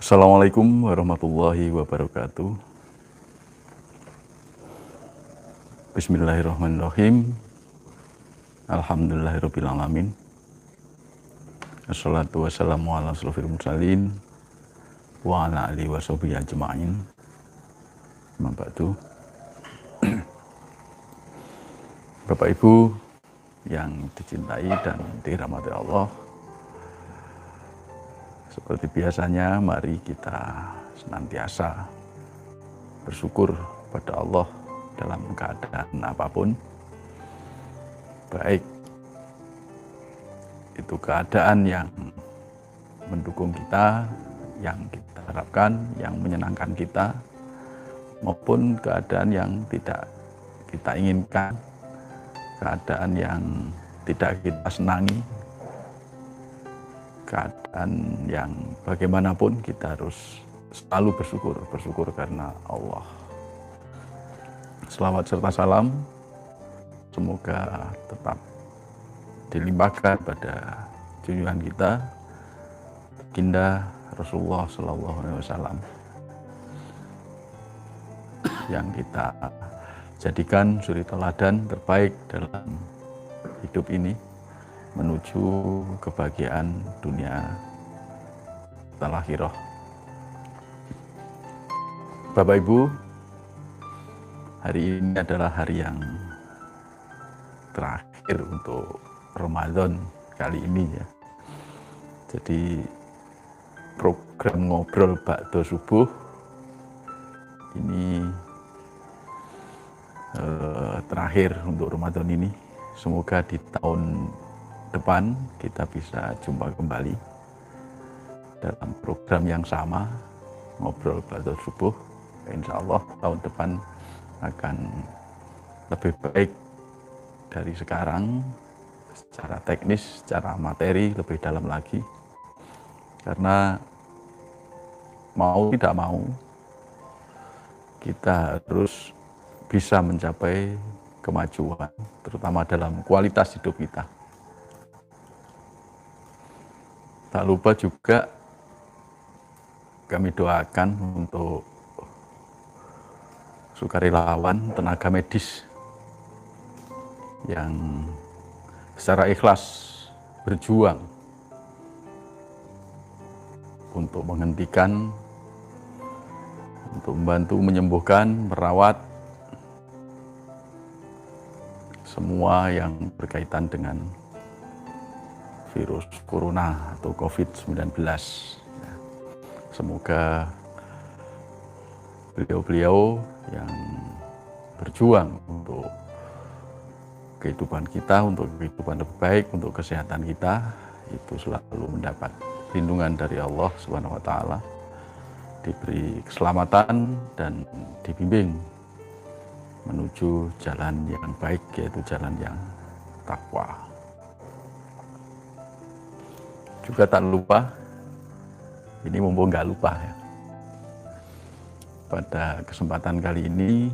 Assalamualaikum warahmatullahi wabarakatuh. Bismillahirrahmanirrahim. Alhamdulillahirabbil alamin. Assalatu wassalamu ala asyrofil mursalin wa ala alihi washabihi ajma'in. Amma ba'du. Bapak Ibu yang dicintai dan dirahmati Allah, seperti biasanya, mari kita senantiasa bersyukur pada Allah dalam keadaan apapun. Baik itu keadaan yang mendukung kita, yang kita harapkan, yang menyenangkan kita, maupun keadaan yang tidak kita inginkan, keadaan yang tidak kita senangi, keadaan yang bagaimanapun kita harus selalu bersyukur karena Allah. Selawat serta salam semoga tetap dilimpahkan pada junjungan kita, baginda Rasulullah Shallallahu Alaihi Wasallam, yang kita jadikan suri teladan terbaik dalam hidup ini menuju kebahagiaan dunia dan akhirah. Bapak Ibu, hari ini adalah hari yang terakhir untuk Ramadan kali ini ya. Jadi program ngobrol ba'da subuh ini terakhir untuk Ramadan ini. Semoga di tahun depan kita bisa jumpa kembali dalam program yang sama, ngobrol ba'da subuh. Insya Allah tahun depan akan lebih baik dari sekarang, secara teknis, secara materi lebih dalam lagi. Karena mau tidak mau kita harus bisa mencapai kemajuan, terutama dalam kualitas hidup kita. Tak lupa juga kami doakan untuk sukarelawan tenaga medis yang secara ikhlas berjuang untuk menghentikan, untuk membantu menyembuhkan, merawat semua yang berkaitan dengan virus corona atau COVID-19. Semoga beliau-beliau yang berjuang untuk kehidupan kita, untuk kehidupan lebih baik, untuk kesehatan kita, itu selalu mendapat lindungan dari Allah Subhanahu wa Ta'ala, diberi keselamatan dan dibimbing menuju jalan yang baik, yaitu jalan yang takwa. Juga tak lupa, ini mumpung nggak lupa ya, pada kesempatan kali ini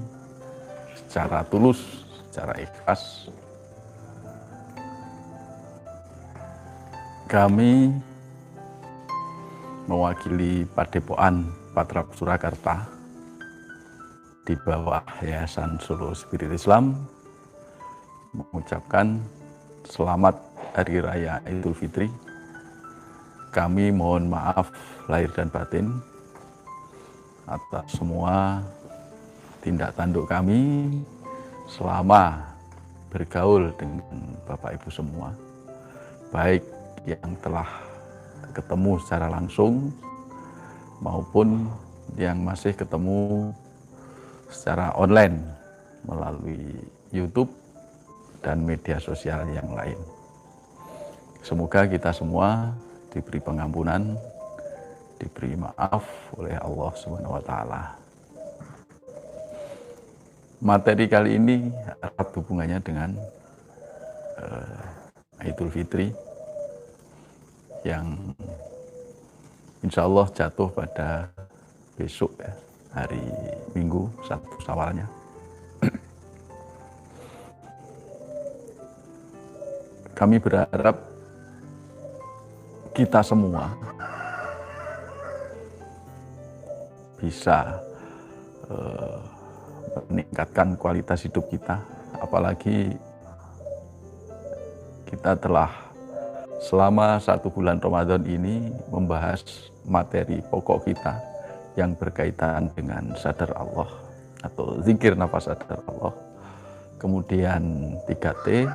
secara tulus, secara ikhlas, kami mewakili Padepokan Patra Surakarta di bawah Yayasan Solo Spirit Islam mengucapkan selamat Hari Raya Idul Fitri. Kami mohon maaf lahir dan batin atas semua tindak tanduk kami selama bergaul dengan Bapak Ibu semua, baik yang telah ketemu secara langsung maupun yang masih ketemu secara online melalui YouTube dan media sosial yang lain. Semoga kita semua diberi pengampunan, diberi maaf oleh Allah Subhanahu wa Ta'ala. Materi kali ini erat hubungannya dengan Idul Fitri yang insya Allah jatuh pada besok ya, hari Minggu 1 Syawalnya. Kami berharap kita semua bisa meningkatkan kualitas hidup kita, apalagi kita telah selama 1 bulan Ramadan ini membahas materi pokok kita yang berkaitan dengan sadar Allah atau zikir nafas sadar Allah. Kemudian 3T,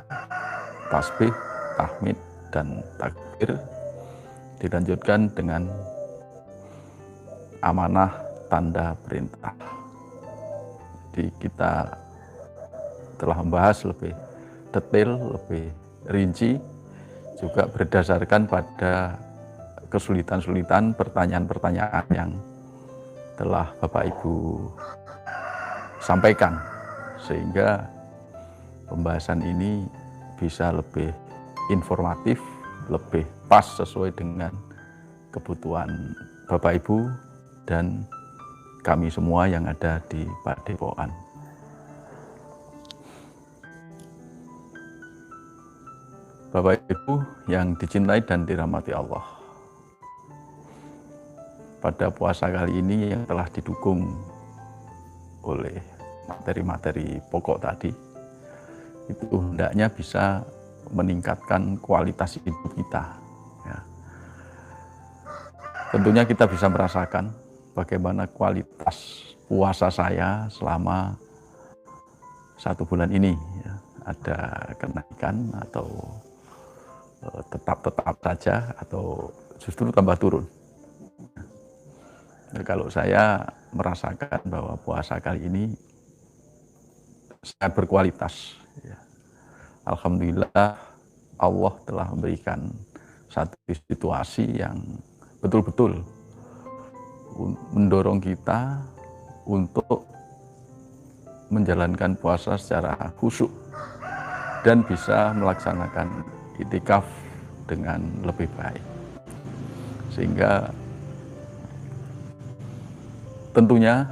tasbih, tahmid, dan takbir. Dilanjutkan dengan amanah tanda perintah. Jadi kita telah membahas lebih detail, lebih rinci, juga berdasarkan pada kesulitan-kesulitan pertanyaan-pertanyaan yang telah Bapak Ibu sampaikan, sehingga pembahasan ini bisa lebih informatif, lebih pas sesuai dengan kebutuhan Bapak Ibu dan kami semua yang ada di Padepokan. Bapak Ibu yang dicintai dan dirahmati Allah, pada puasa kali ini yang telah didukung oleh materi-materi pokok tadi, itu hendaknya bisa meningkatkan kualitas hidup kita. Ya. Tentunya kita bisa merasakan bagaimana kualitas puasa saya selama 1 bulan ini. Ya. Ada kenaikan atau tetap saja atau justru tambah turun. Nah, kalau saya merasakan bahwa puasa kali ini sangat berkualitas, ya. Alhamdulillah Allah telah memberikan satu situasi yang betul-betul mendorong kita untuk menjalankan puasa secara khusyuk dan bisa melaksanakan itikaf dengan lebih baik, sehingga tentunya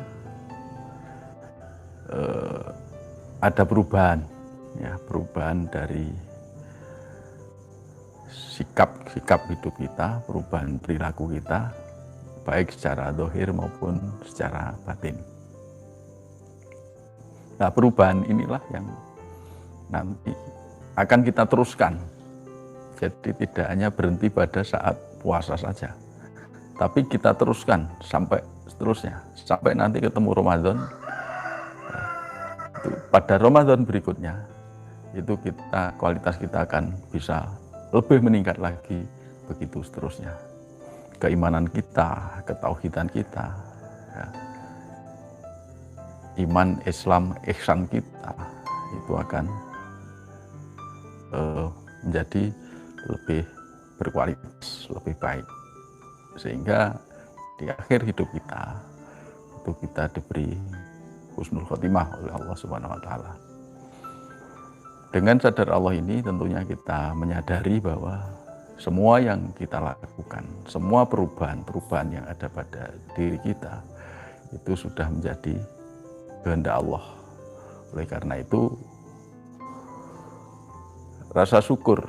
ada perubahan, ya, perubahan dari sikap hidup kita, perubahan perilaku kita, baik secara zahir maupun secara batin. Nah, perubahan inilah yang nanti akan kita teruskan. Jadi tidak hanya berhenti pada saat puasa saja, tapi kita teruskan sampai seterusnya, sampai nanti ketemu Ramadan. Pada Ramadan berikutnya, itu kualitas kita akan bisa lebih meningkat lagi, begitu seterusnya. Keimanan kita, ketauhidan kita, ya. Iman, Islam, ihsan kita, itu akan menjadi lebih berkualitas, lebih baik, sehingga di akhir hidup kita itu kita diberi husnul khotimah oleh Allah Subhanahu wa Ta'ala. Dengan sadar Allah ini tentunya kita menyadari bahwa semua yang kita lakukan, semua perubahan yang ada pada diri kita itu sudah menjadi kehendak Allah. Oleh karena itu rasa syukur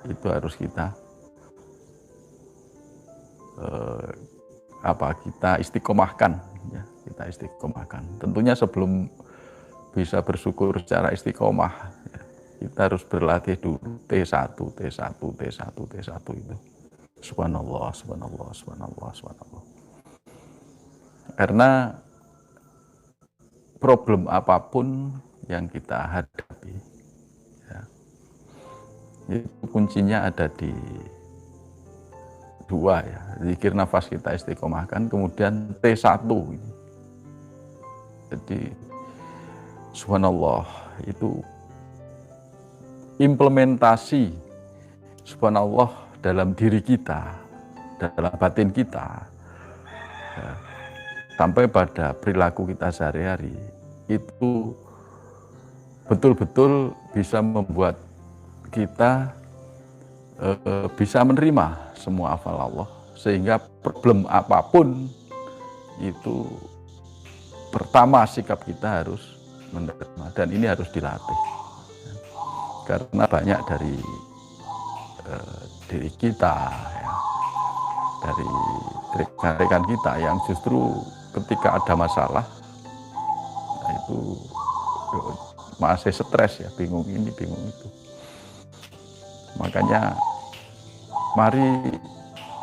itu harus kita kita istiqomahkan, ya, kita istiqomahkan. Tentunya sebelum bisa bersyukur secara istiqomah, ya, kita harus berlatih dulu T1 itu. Subhanallah, subhanallah, subhanallah, subhanallah. Karena problem apapun yang kita hadapi, ya, itu kuncinya ada di 2, ya, zikir nafas kita istiqomahkan, kemudian T1. Jadi subhanallah itu implementasi subhanallah dalam diri kita, dalam batin kita, ya, sampai pada perilaku kita sehari-hari, itu betul-betul bisa membuat kita bisa menerima semua hafal Allah, sehingga problem apapun itu pertama sikap kita harus menerima, dan ini harus dilatih, karena banyak dari diri kita, ya, dari rekan-rekan kita yang justru ketika ada masalah itu masih stres ya, bingung ini, bingung itu. Makanya mari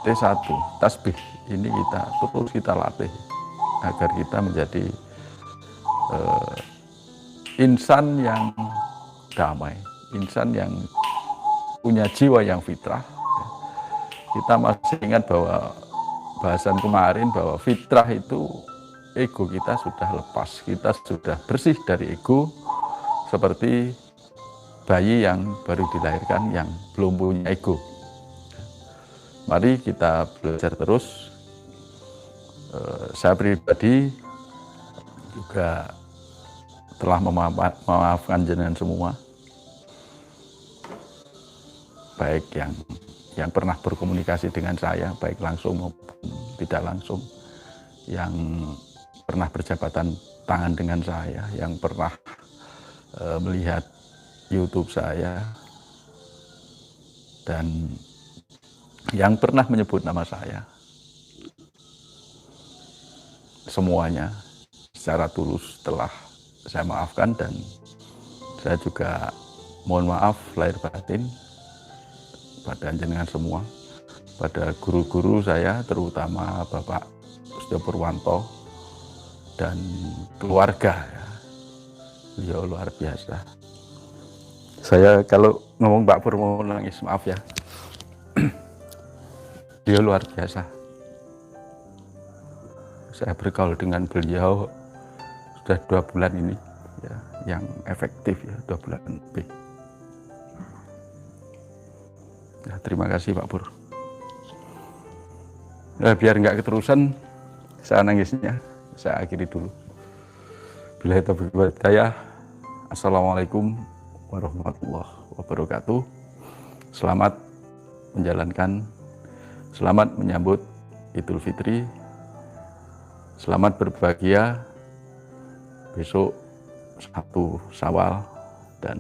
T1 tasbih ini terus kita latih agar kita menjadi insan yang damai, insan yang punya jiwa yang fitrah. Kita masih ingat bahwa bahasan kemarin bahwa fitrah itu ego kita sudah lepas, kita sudah bersih dari ego, seperti bayi yang baru dilahirkan yang belum punya ego. Mari kita belajar terus. Saya pribadi juga telah memaafkan jenengan semua, baik yang pernah berkomunikasi dengan saya, baik langsung maupun tidak langsung, yang pernah berjabatan tangan dengan saya, yang pernah melihat YouTube saya, dan yang pernah menyebut nama saya. Semuanya secara tulus telah saya maafkan, dan saya juga mohon maaf lahir batin pada jenengan semua, pada guru-guru saya, terutama Bapak Sutyo Purwanto dan keluarga. Beliau luar biasa. Saya kalau ngomong Pak Pur mau nangis, maaf ya. Beliau luar biasa. Saya bergaul dengan beliau sudah 2 bulan ini, ya, yang efektif ya 2 bulan lebih. Ya, terima kasih Pak Pur. Ya, biar nggak keterusan saya nangisnya, saya akhiri dulu. Billahi taufiq wal hidayah. Assalamualaikum warahmatullahi wabarakatuh. Selamat menyambut Idul Fitri. Selamat berbahagia besok 1 Syawal, dan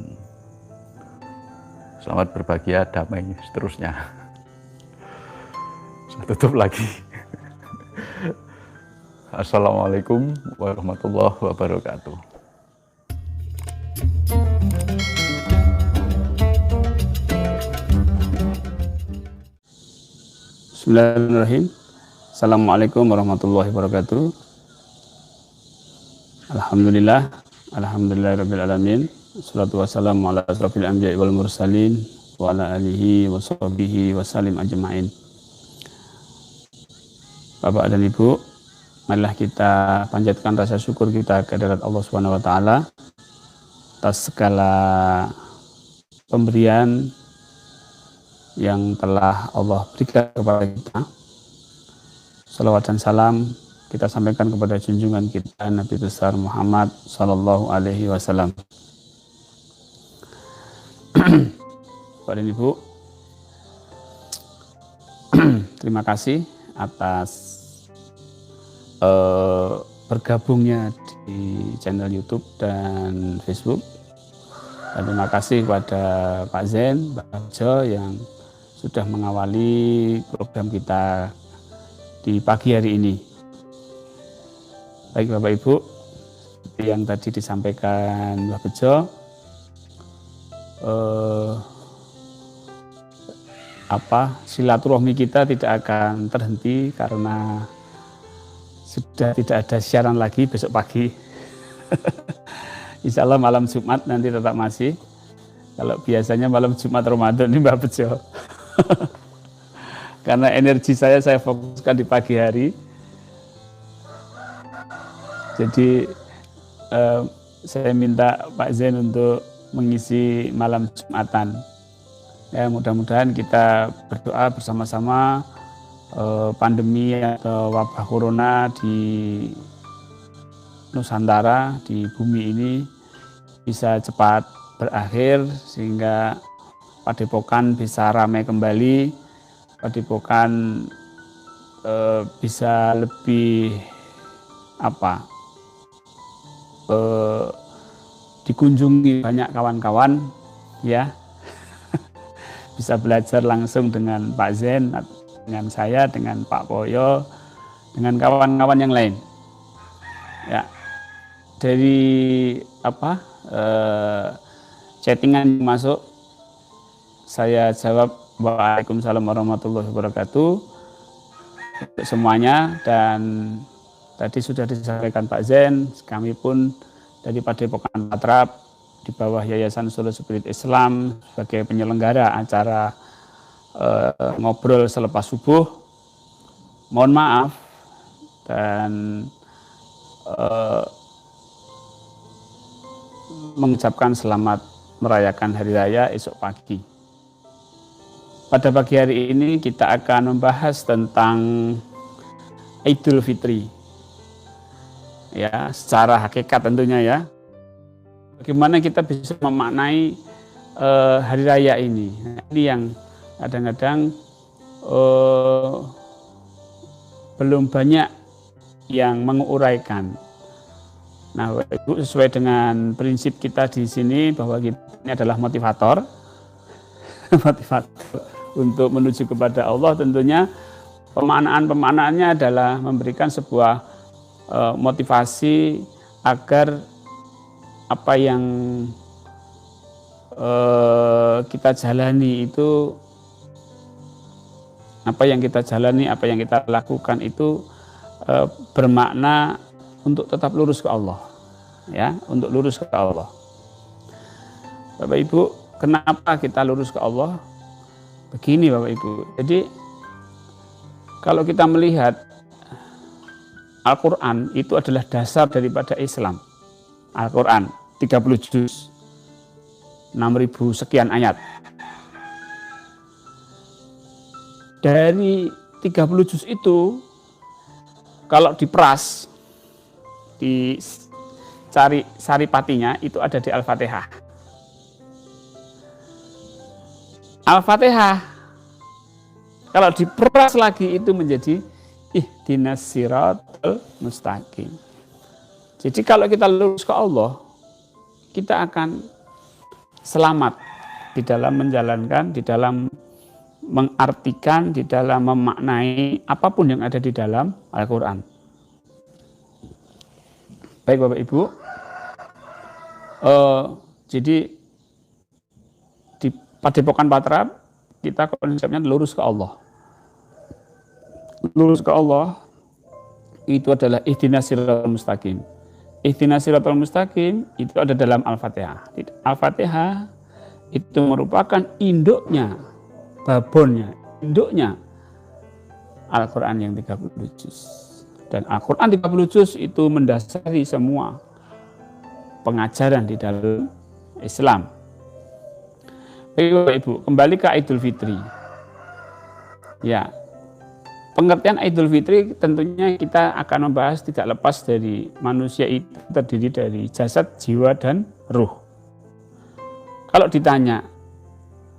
selamat berbahagia damai seterusnya. Saya tutup lagi. Assalamualaikum warahmatullahi wabarakatuh. Bismillahirrahmanirrahim. Assalamualaikum warahmatullahi wabarakatuh. Alhamdulillahirabbil alamin. Wassalatu wassalamu ala asrofil anbiya'i wal mursalin wa ala alihi wa sahbihi wa salim ajma'in. Bapak dan Ibu, marilah kita panjatkan rasa syukur kita kehadirat Allah Subhanahu wa taala atas segala pemberian yang telah Allah berikan kepada kita. Salawat dan salam kita sampaikan kepada junjungan kita Nabi besar Muhammad sallallahu alaihi wasallam. Bapak dan Ibu, terima kasih atas bergabungnya di channel YouTube dan Facebook. Dan terima kasih kepada Pak Zen, Pak Jo yang sudah mengawali program kita di pagi hari ini. Baik Bapak Ibu, yang tadi disampaikan Mbak Bejo, silaturahmi kita tidak akan terhenti karena sudah tidak ada siaran lagi besok pagi. Insya Allah malam Jumat nanti tetap masih. Kalau biasanya malam Jumat Ramadan ini Mbak Bejo. Karena energi saya fokuskan di pagi hari. Jadi saya minta Pak Zen untuk mengisi malam Jumatan. Ya, mudah-mudahan kita berdoa bersama-sama pandemi atau wabah corona di Nusantara, di bumi ini bisa cepat berakhir sehingga Padepokan bisa ramai kembali, Padepokan bisa lebih dikunjungi banyak kawan-kawan, ya. Bisa belajar langsung dengan Pak Zen dengan saya, dengan Pak Poyo, dengan kawan-kawan yang lain. Ya, dari chattingan masuk, saya jawab Waalaikumsalam warahmatullahi wabarakatuh untuk semuanya. Dan tadi sudah disampaikan Pak Zen, kami pun dari Padepokan Patrap di bawah Yayasan Solo Spirit Islam sebagai penyelenggara acara ngobrol selepas subuh, mohon maaf dan mengucapkan selamat merayakan Hari Raya esok pagi. Pada pagi hari ini kita akan membahas tentang Idul Fitri. Ya, secara hakikat tentunya ya. Bagaimana kita bisa memaknai hari raya ini. Ini yang kadang-kadang belum banyak yang menguraikan. Nah, Ibu, sesuai dengan prinsip kita di sini bahwa kita ini adalah motivator, motivator untuk menuju kepada Allah. Tentunya pemaknaannya adalah memberikan sebuah motivasi agar apa yang kita jalani itu, apa yang kita lakukan itu bermakna untuk tetap lurus ke Allah, ya, untuk lurus ke Allah. Bapak Ibu, kenapa kita lurus ke Allah? Begini Bapak Ibu, jadi kalau kita melihat Al-Quran itu adalah dasar daripada Islam. Al-Quran 30 juz, 6.000 sekian ayat. Dari 30 juz itu, kalau diperas, dicari saripatinya, itu ada di Al-Fatihah. Al-Fatihah, kalau diperas lagi itu menjadi ihdinas siratal mustaqim. Jadi kalau kita lurus ke Allah, kita akan selamat di dalam menjalankan, di dalam mengartikan, di dalam memaknai apapun yang ada di dalam Al-Quran. Baik Bapak Ibu, jadi di Padepokan Patrap kita konsepnya lurus ke Allah. Lurus ke Allah itu adalah ihdinas siratal mustaqim. Ihdinas siratal mustaqim itu ada dalam Al-Fatihah. Al-Fatihah itu merupakan induknya, babonnya, induknya Al-Quran yang 30 juz. Dan Al-Quran 30 juz itu mendasari semua pengajaran di dalam Islam. Bapak Ibu, kembali ke Idul Fitri. Ya, pengertian Idul Fitri tentunya kita akan membahas tidak lepas dari manusia itu terdiri dari jasad, jiwa, dan ruh. Kalau ditanya,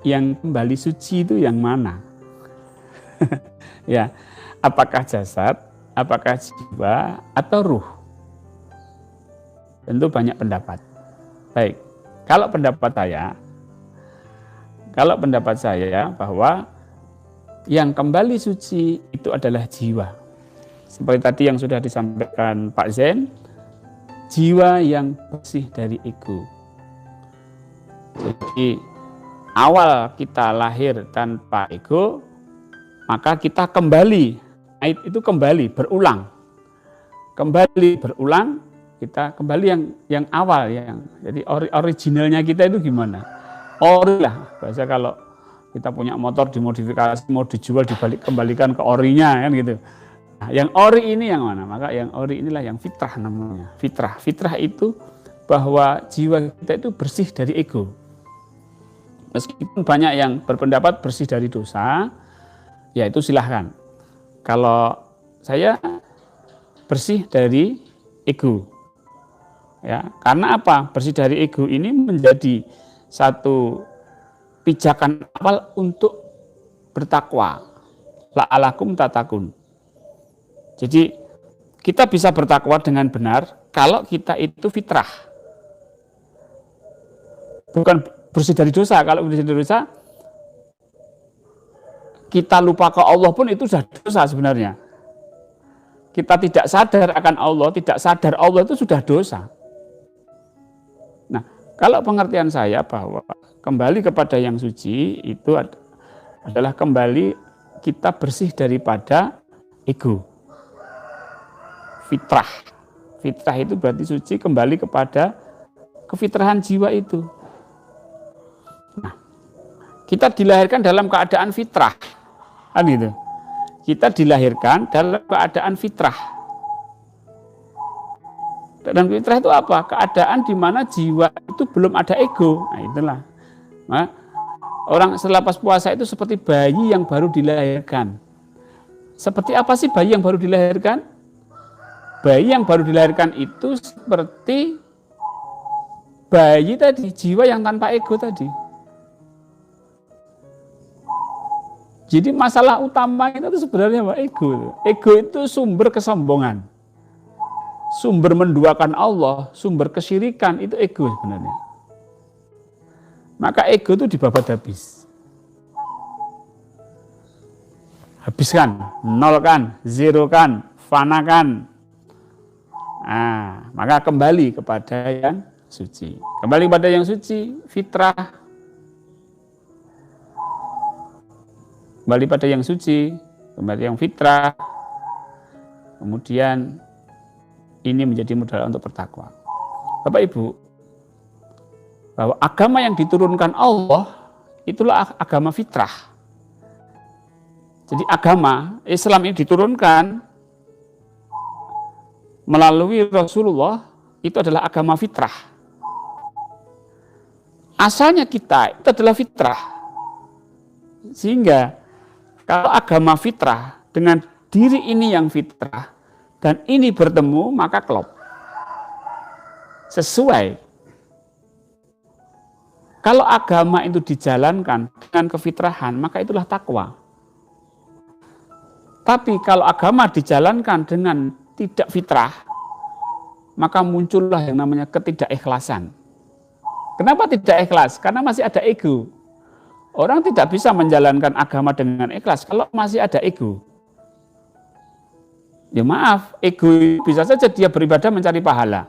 yang kembali suci itu yang mana? Ya, apakah jasad, apakah jiwa, atau ruh? Tentu banyak pendapat. Baik, kalau pendapat saya bahwa yang kembali suci itu adalah jiwa. Seperti tadi yang sudah disampaikan Pak Zen, jiwa yang bersih dari ego. Jadi awal kita lahir tanpa ego, maka kita kembali, itu kembali berulang, kita kembali yang awal, yang jadi originalnya kita itu gimana? Ori lah, bahasa kalau kita punya motor dimodifikasi, mau dijual kembalikan ke orinya kan gitu. Nah, yang ori ini yang mana? Maka yang ori inilah yang fitrah namanya. Fitrah itu bahwa jiwa kita itu bersih dari ego. Meskipun banyak yang berpendapat bersih dari dosa, ya itu silahkan. Kalau saya bersih dari ego, ya karena apa? Bersih dari ego ini menjadi satu pijakan awal untuk bertakwa. La'alakum tatakun. Jadi kita bisa bertakwa dengan benar kalau kita itu fitrah. Bukan bersih dari dosa. Kalau bersih dari dosa, kita lupa ke Allah pun itu sudah dosa sebenarnya. Kita tidak sadar akan Allah, tidak sadar Allah itu sudah dosa. Nah, kalau pengertian saya bahwa kembali kepada yang suci itu adalah kembali kita bersih daripada ego. Fitrah. Fitrah itu berarti suci, kembali kepada kefitrahan jiwa itu. Nah, kita dilahirkan dalam keadaan fitrah. Kan gitu. Kita dilahirkan dalam keadaan fitrah. Dan fitrah itu apa? Keadaan di mana jiwa itu belum ada ego. Nah, itulah. Nah, orang setelah pas puasa itu seperti bayi yang baru dilahirkan. Seperti apa sih bayi yang baru dilahirkan? Bayi yang baru dilahirkan itu seperti bayi tadi, jiwa yang tanpa ego tadi. Jadi masalah utama itu sebenarnya apa? Ego. Ego itu sumber kesombongan. Sumber menduakan Allah, sumber kesyirikan, itu ego sebenarnya. Maka ego itu dibabat habis. Habiskan, nolkan, zerokan, fanakan. Nah, maka kembali kepada yang suci. Kembali kepada yang suci, fitrah. Kembali pada yang suci, kembali yang fitrah. Kemudian ini menjadi modal untuk bertakwa. Bapak Ibu, bahwa agama yang diturunkan Allah itulah agama fitrah. Jadi agama Islam ini diturunkan melalui Rasulullah, itu adalah agama fitrah. Asalnya kita itu adalah fitrah. Sehingga kalau agama fitrah dengan diri ini yang fitrah dan ini bertemu, maka klop. Sesuai. Kalau agama itu dijalankan dengan kefitrahan, maka itulah takwa. Tapi kalau agama dijalankan dengan tidak fitrah, maka muncullah yang namanya ketidakikhlasan. Kenapa tidak ikhlas? Karena masih ada ego. Orang tidak bisa menjalankan agama dengan ikhlas kalau masih ada ego. Ya maaf, ego bisa saja dia beribadah mencari pahala.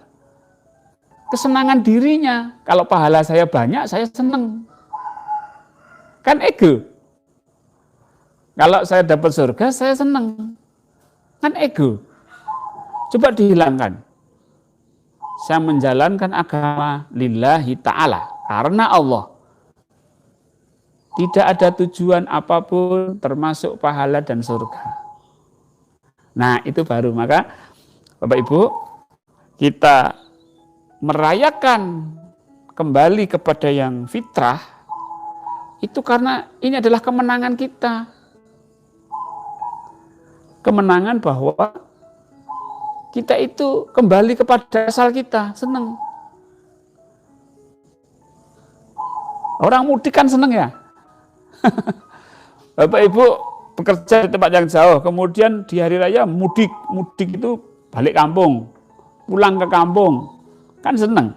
Kesenangan dirinya, kalau pahala saya banyak, saya senang. Kan ego. Kalau saya dapat surga, saya senang. Kan ego. Coba dihilangkan. Saya menjalankan agama lillahi ta'ala, karena Allah. Tidak ada tujuan apapun termasuk pahala dan surga. Nah, itu baru. Maka Bapak Ibu, kita merayakan kembali kepada yang fitrah itu karena ini adalah kemenangan kita. Kemenangan bahwa kita itu kembali kepada asal kita, senang. Orang mudik kan senang ya. Bapak Ibu bekerja di tempat yang jauh, kemudian di hari raya mudik itu balik kampung, pulang ke kampung, kan senang.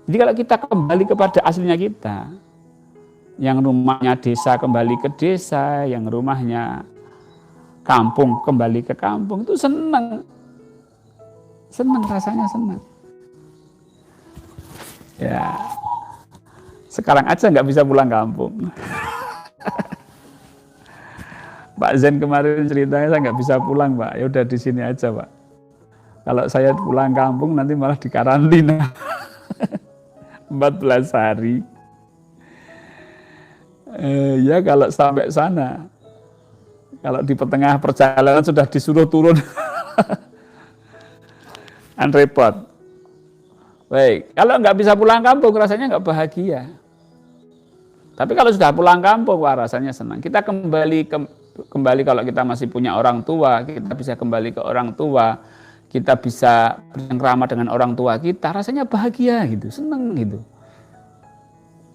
Jadi kalau kita kembali kepada aslinya kita, yang rumahnya desa kembali ke desa, yang rumahnya kampung kembali ke kampung, itu senang. Senang, rasanya senang. Ya, sekarang aja nggak bisa pulang kampung. Pak Zen kemarin ceritanya saya nggak bisa pulang, Pak. Ya udah di sini aja, Pak. Kalau saya pulang kampung nanti malah dikarantina 14 hari. Ya kalau sampai sana, kalau di tengah perjalanan sudah disuruh turun, kan repot. Baik, kalau nggak bisa pulang kampung rasanya nggak bahagia. Tapi kalau sudah pulang kampung, wah rasanya senang. Kita kembali kalau kita masih punya orang tua, kita bisa kembali ke orang tua, kita bisa bercengkrama dengan orang tua kita, rasanya bahagia gitu, senang gitu.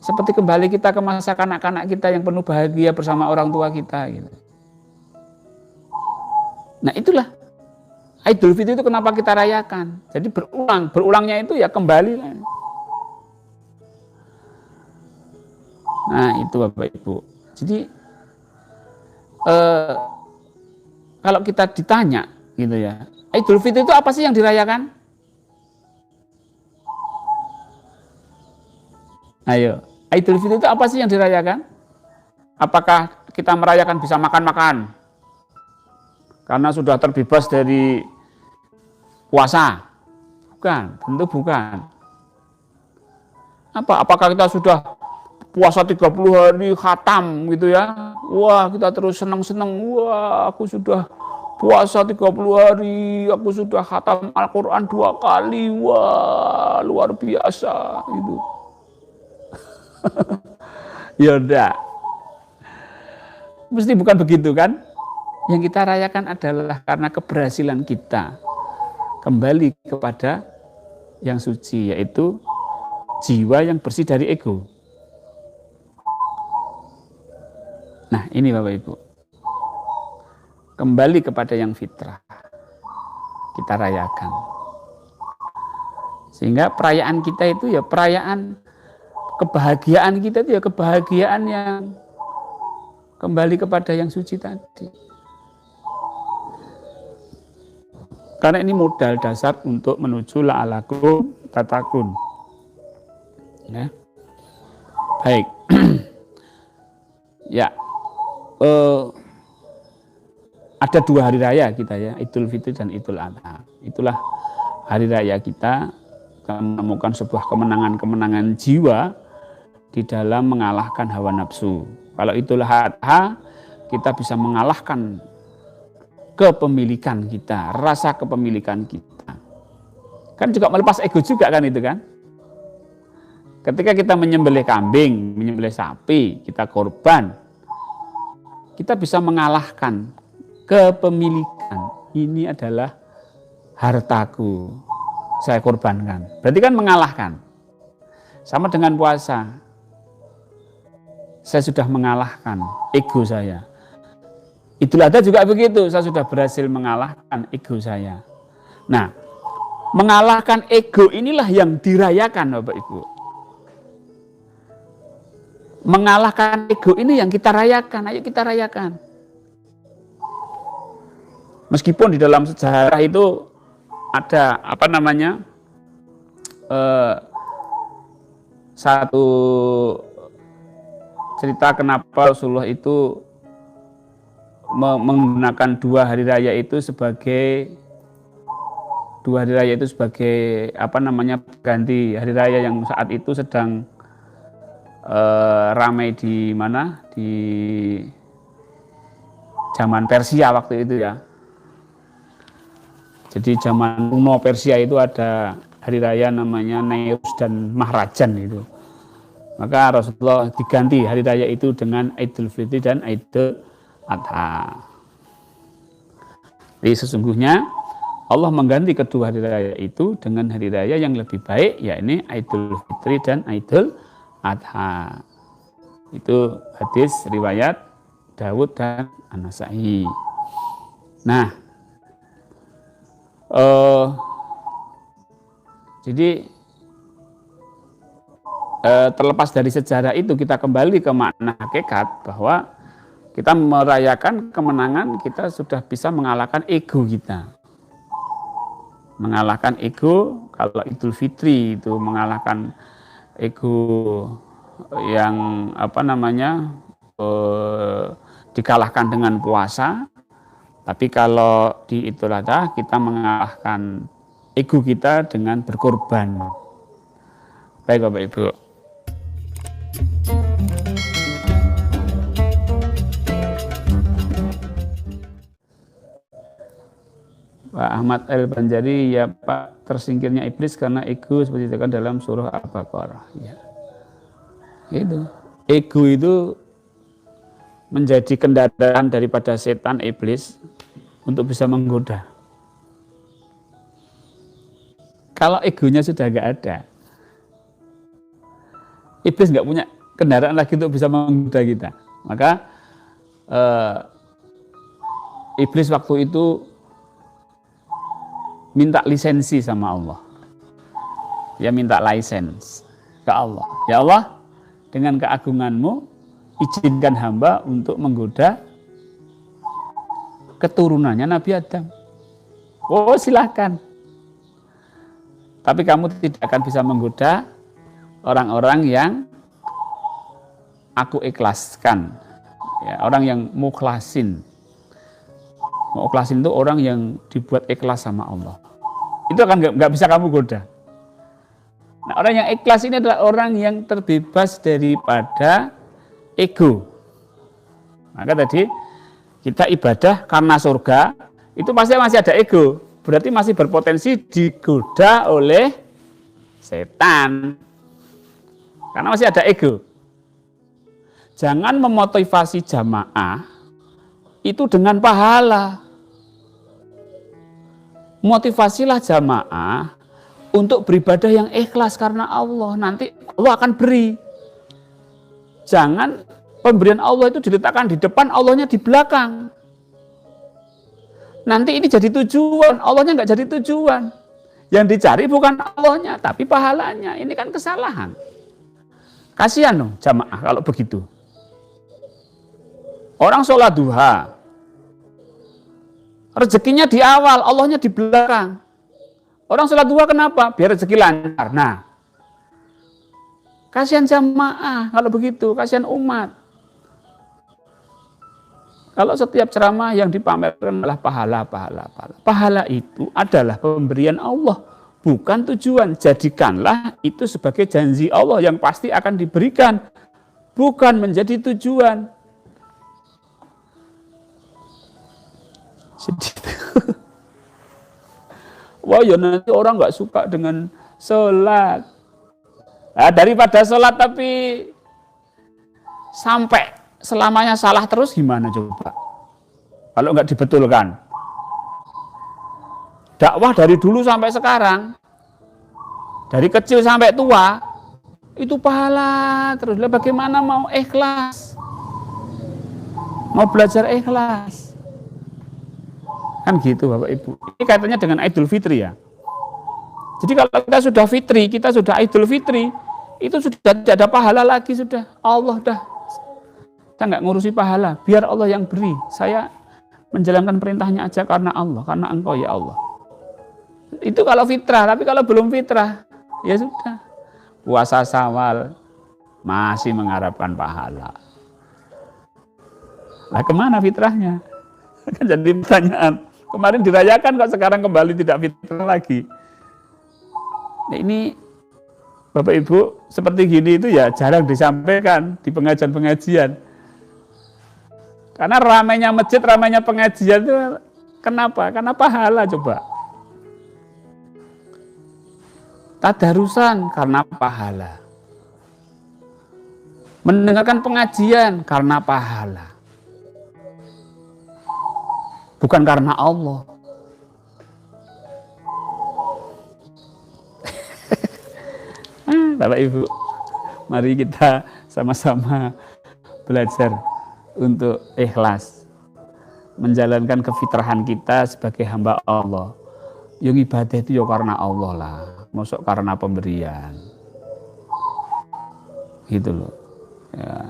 Seperti kembali kita ke masa kanak-kanak kita yang penuh bahagia bersama orang tua kita gitu. Nah itulah Idul Fitri itu kenapa kita rayakan. Jadi berulangnya itu ya kembali. Nah itu Bapak Ibu. Jadi kalau kita ditanya gitu ya, Idul Fitri itu apa sih yang dirayakan? Ayo, Idul Fitri itu apa sih yang dirayakan? Apakah kita merayakan bisa makan-makan karena sudah terbebas dari puasa? Bukan, tentu bukan. Apakah kita sudah puasa 30 hari khatam gitu ya? Wah, kita terus senang-senang. Wah, aku sudah puasa 30 hari, aku sudah khatam Al-Quran 2 kali. Wah, luar biasa itu. Ya udah. Mesti bukan begitu kan? Yang kita rayakan adalah karena keberhasilan kita kembali kepada yang suci, yaitu jiwa yang bersih dari ego. Nah, ini Bapak Ibu. Kembali kepada yang fitrah. Kita rayakan. Sehingga perayaan kita itu ya perayaan kebahagiaan kita itu ya kebahagiaan yang kembali kepada yang suci tadi. Karena ini modal dasar untuk menuju la'alakum tatakun. Ya. Baik. Ya. Ada 2 hari raya kita ya, Idul Fitri dan Idul Adha. Itulah hari raya kita menemukan sebuah kemenangan-kemenangan jiwa di dalam mengalahkan hawa nafsu. Kalau Idul Adha, kita bisa mengalahkan kepemilikan kita, rasa kepemilikan kita. Kan juga melepas ego juga kan itu kan. Ketika kita menyembelih kambing, menyembelih sapi, kita korban, kita bisa mengalahkan kepemilikan. Ini adalah hartaku, saya korbankan. Berarti kan mengalahkan. Sama dengan puasa. Saya sudah mengalahkan ego saya. Idul Adha juga begitu, saya sudah berhasil mengalahkan ego saya. Nah, mengalahkan ego inilah yang dirayakan Bapak Ibu. Mengalahkan ego ini yang kita rayakan, ayo kita rayakan. Meskipun di dalam sejarah itu ada satu cerita kenapa Rasulullah itu menggunakan 2 hari raya itu sebagai ganti hari raya yang saat itu sedang ramai di mana, di zaman Persia waktu itu ya. Jadi zaman kuno Persia itu ada hari raya namanya Neuruz dan Mahrajan itu. Maka Rasulullah diganti hari raya itu dengan Idul Fitri dan Idul Adha. Jadi sesungguhnya Allah mengganti kedua hari raya itu dengan hari raya yang lebih baik, yakni Idul Fitri dan Idul Adha. Itu hadis riwayat Dawud dan An-Nasa'i. Nah, jadi terlepas dari sejarah itu, kita kembali ke makna hakikat bahwa kita merayakan kemenangan, kita sudah bisa mengalahkan ego kita. Mengalahkan ego, kalau Idul Fitri itu mengalahkan ego yang dikalahkan dengan puasa. Tapi kalau di Idul Adha kita mengalahkan ego kita dengan berkorban. Baik Bapak Ibu. Pak Ahmad El-Banjari, ya Pak, tersingkirnya iblis karena ego seperti itu kan dalam surah Al-Baqarah. Ya. Itu. Ego itu menjadi kendaraan daripada setan iblis untuk bisa menggoda. Kalau egonya sudah nggak ada, iblis nggak punya kendaraan lagi untuk bisa menggoda kita. Maka iblis waktu itu minta lisensi sama Allah. Dia minta lisensi ke Allah. Ya Allah, dengan keagunganmu, izinkan hamba untuk menggoda keturunannya Nabi Adam. Oh silahkan. Tapi kamu tidak akan bisa menggoda orang-orang yang aku ikhlaskan. Ya, orang yang mukhlasin. Mukhlasin itu orang yang dibuat ikhlas sama Allah. Itu akan nggak bisa kamu goda. Nah, orang yang ikhlas ini adalah orang yang terbebas daripada ego. Maka tadi kita ibadah karena surga, itu pasti masih ada ego. Berarti masih berpotensi digoda oleh setan. Karena masih ada ego. Jangan memotivasi jamaah itu dengan pahala. Motivasilah jamaah untuk beribadah yang ikhlas karena Allah. Nanti Allah akan beri. Jangan pemberian Allah itu diletakkan di depan, Allahnya di belakang. Nanti ini jadi tujuan, Allahnya nggak jadi tujuan. Yang dicari bukan Allahnya, tapi pahalanya. Ini kan kesalahan. Kasihan dong jamaah kalau begitu. Orang sholat duha, rezekinya di awal, Allahnya di belakang. Orang sholat duha kenapa? Biar rezeki lancar. Nah, kasihan jamaah kalau begitu, kasihan umat. Kalau setiap ceramah yang dipamerkan adalah pahala. Pahala itu adalah pemberian Allah, bukan tujuan. Jadikanlah itu sebagai janji Allah yang pasti akan diberikan, bukan menjadi tujuan. Wah ya nanti orang nggak suka dengan sholat. Nah, daripada sholat tapi sampai selamanya salah terus gimana coba? Kalau nggak dibetulkan. Dakwah dari dulu sampai sekarang, dari kecil sampai tua, itu pahala terus. Bagaimana mau ikhlas? Mau belajar ikhlas? Kan gitu Bapak Ibu. Ini kaitannya dengan Idul Fitri ya. Jadi kalau kita sudah fitri, kita sudah Idul Fitri, itu sudah tidak ada pahala lagi sudah. Allah dah. Kita nggak ngurusi pahala, biar Allah yang beri. Saya menjalankan perintahnya aja karena Allah, karena Engkau ya Allah. Itu kalau fitrah, tapi kalau belum fitrah, ya sudah. Puasa Syawal masih mengharapkan pahala. Lah kemana fitrahnya? Kan jadi pertanyaan. Kemarin dirayakan kok sekarang kembali tidak fitrah lagi. Nah, ini Bapak Ibu seperti gini itu ya jarang disampaikan di pengajian-pengajian. Karena ramainya masjid, ramainya pengajian itu kenapa? Karena pahala coba. Tadarusan karena pahala. Mendengarkan pengajian karena pahala. Bukan karena Allah. Bapak Ibu, mari kita sama-sama belajar untuk ikhlas. Menjalankan kefitrahan kita sebagai hamba Allah. Yang ibadah itu ya karena Allah lah. Masuk karena pemberian. Gitu loh. Ya.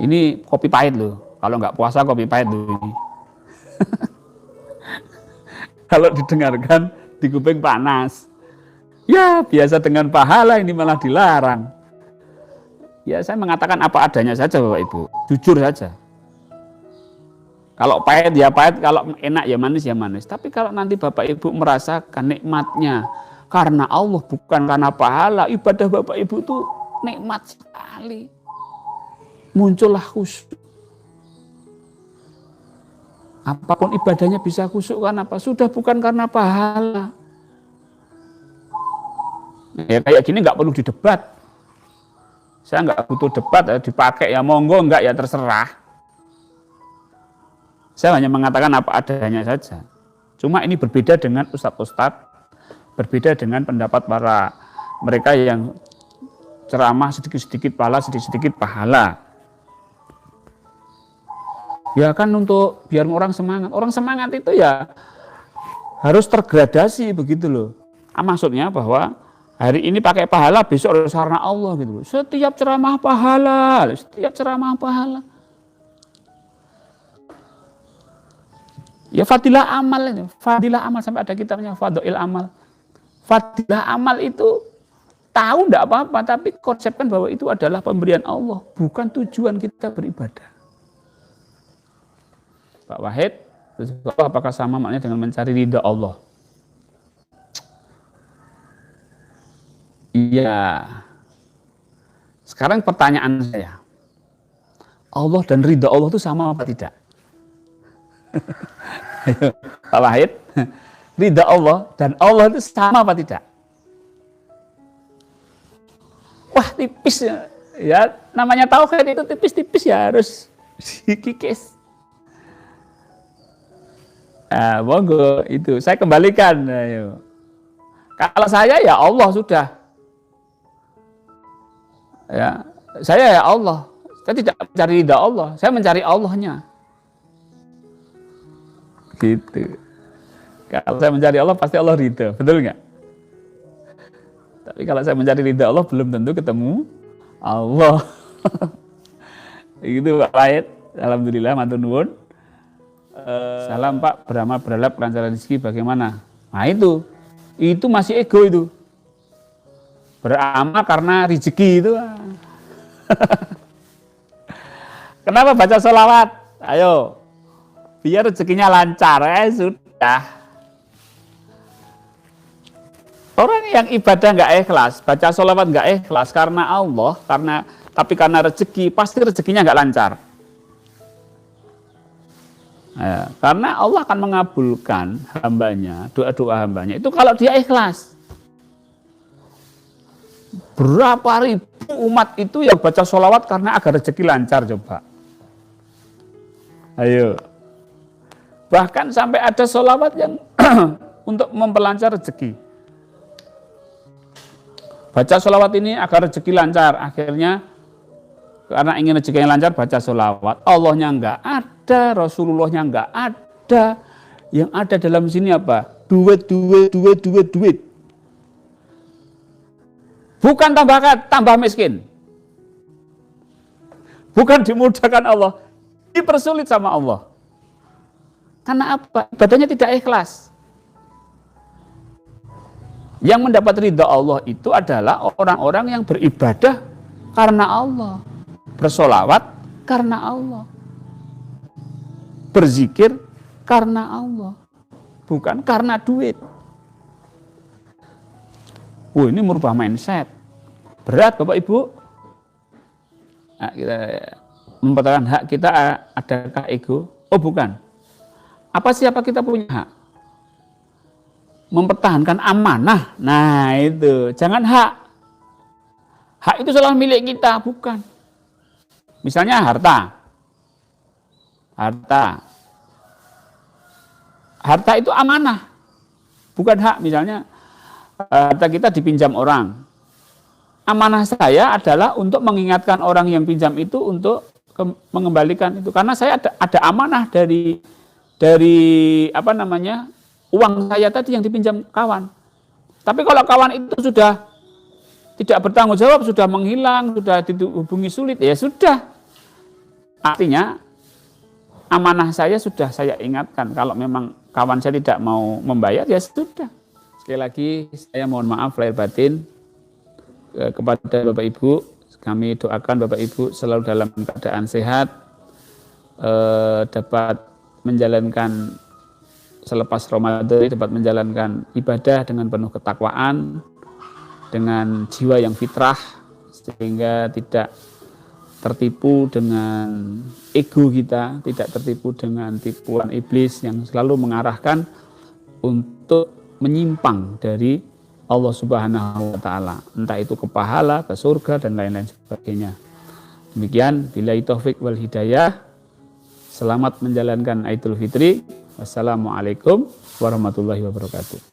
Ini kopi pahit loh. Kalau nggak puasa kopi pahit loh ini. Kalau didengarkan di kuping panas. Ya biasa dengan pahala ini malah dilarang. Ya saya mengatakan apa adanya saja Bapak Ibu. Jujur saja. Kalau pahit ya pahit, kalau enak ya manis. Tapi kalau nanti Bapak Ibu merasakan nikmatnya karena Allah bukan karena pahala, ibadah Bapak Ibu itu nikmat sekali. Muncullah khusyuk. Apapun ibadahnya bisa khusyuk karena apa? Sudah bukan karena pahala. Ya kayak gini nggak perlu didebat. Saya nggak butuh debat, dipakai ya monggo, enggak ya terserah. Saya hanya mengatakan apa adanya saja. Cuma ini berbeda dengan ustadz-ustadz, berbeda dengan pendapat para mereka yang ceramah sedikit-sedikit pahala, sedikit-sedikit pahala. Ya kan untuk biar orang semangat. Orang semangat itu ya harus tergradasi begitu loh. Maksudnya bahwa hari ini pakai pahala, besok harus karena Allah gitu loh. Setiap ceramah pahala, setiap ceramah pahala. Ya fadilah amal ini, fadilah amal sampai ada kitabnya Fadhail Amal. Fadilah amal itu tahu enggak apa-apa, tapi konsepkan bahwa itu adalah pemberian Allah, bukan tujuan kita beribadah. Pak Wahid, apakah sama maknanya dengan mencari ridha Allah? Iya. Sekarang pertanyaan saya, Allah dan ridha Allah itu sama apa tidak? Ayo, Pak Wahid, ridha Allah dan Allah itu sama apa tidak? Wah, tipis ya. Ya, namanya tauhid itu tipis-tipis ya, harus dikikis. Nah, monggo itu saya kembalikan. Ayo. Kalau saya ya Allah sudah. Ya, saya ya Allah. Saya tidak mencari ridha Allah, saya mencari Allahnya. Gitu. Kalau saya mencari Allah pasti Allah ridha, betul nggak? Tapi kalau saya mencari ridha Allah belum tentu ketemu Allah. Gitu Pak Wahid. Alhamdulillah, matur nuwun. Salam Pak, beramal berhalap kelancaran rezeki bagaimana? Nah itu masih ego itu. Beramal karena rezeki itu. Kenapa baca sholawat? Ayo, biar rezekinya lancar. Sudah. Orang yang ibadah nggak ikhlas, baca sholawat nggak ikhlas karena Allah, tapi karena rezeki, pasti rezekinya nggak lancar. Ya, karena Allah akan mengabulkan hambanya, doa-doa hambanya itu kalau dia ikhlas. Berapa ribu umat itu yang baca sholawat karena agar rezeki lancar, coba. Ayo. Bahkan sampai ada sholawat yang untuk memperlancar rezeki. Baca sholawat ini agar rezeki lancar. Akhirnya karena ingin rezeki yang lancar baca sholawat. Allahnya enggak ada, Rasulullahnya enggak ada. Yang ada dalam sini apa? Duit. Bukan tambah miskin. Bukan dimudahkan Allah, dipersulit sama Allah. Karena apa? Ibadahnya tidak ikhlas. Yang mendapat ridha Allah itu adalah orang-orang yang beribadah karena Allah. Bersolawat karena Allah. Berzikir karena Allah. Bukan karena duit. Ini merubah mindset. Berat Bapak Ibu. Nah, kita mempertahankan hak kita, adakah ego? Oh bukan. Siapa kita punya hak? Mempertahankan amanah. Nah itu, jangan hak. Hak itu selalu milik kita, bukan. Misalnya harta. Harta itu amanah, bukan hak. Misalnya harta kita dipinjam orang. Amanah saya adalah untuk mengingatkan orang yang pinjam itu untuk mengembalikan itu. Karena saya ada amanah dari uang saya tadi yang dipinjam kawan. Tapi kalau kawan itu sudah tidak bertanggung jawab, sudah menghilang, sudah dihubungi sulit, ya sudah. Artinya amanah saya sudah saya ingatkan. Kalau memang kawan saya tidak mau membayar, ya sudah. Sekali lagi saya mohon maaf lahir batin kepada Bapak Ibu. Kami doakan Bapak Ibu selalu dalam keadaan sehat, dapat menjalankan selepas Ramadan, dapat menjalankan ibadah dengan penuh ketakwaan, dengan jiwa yang fitrah, sehingga tidak tertipu dengan ego kita, tidak tertipu dengan tipuan iblis yang selalu mengarahkan untuk menyimpang dari Allah Subhanahu wa Ta'ala, entah itu ke pahala, ke surga, dan lain-lain sebagainya. Demikian, billahi taufik wal hidayah. Selamat menjalankan Idul Fitri. Wassalamualaikum warahmatullahi wabarakatuh.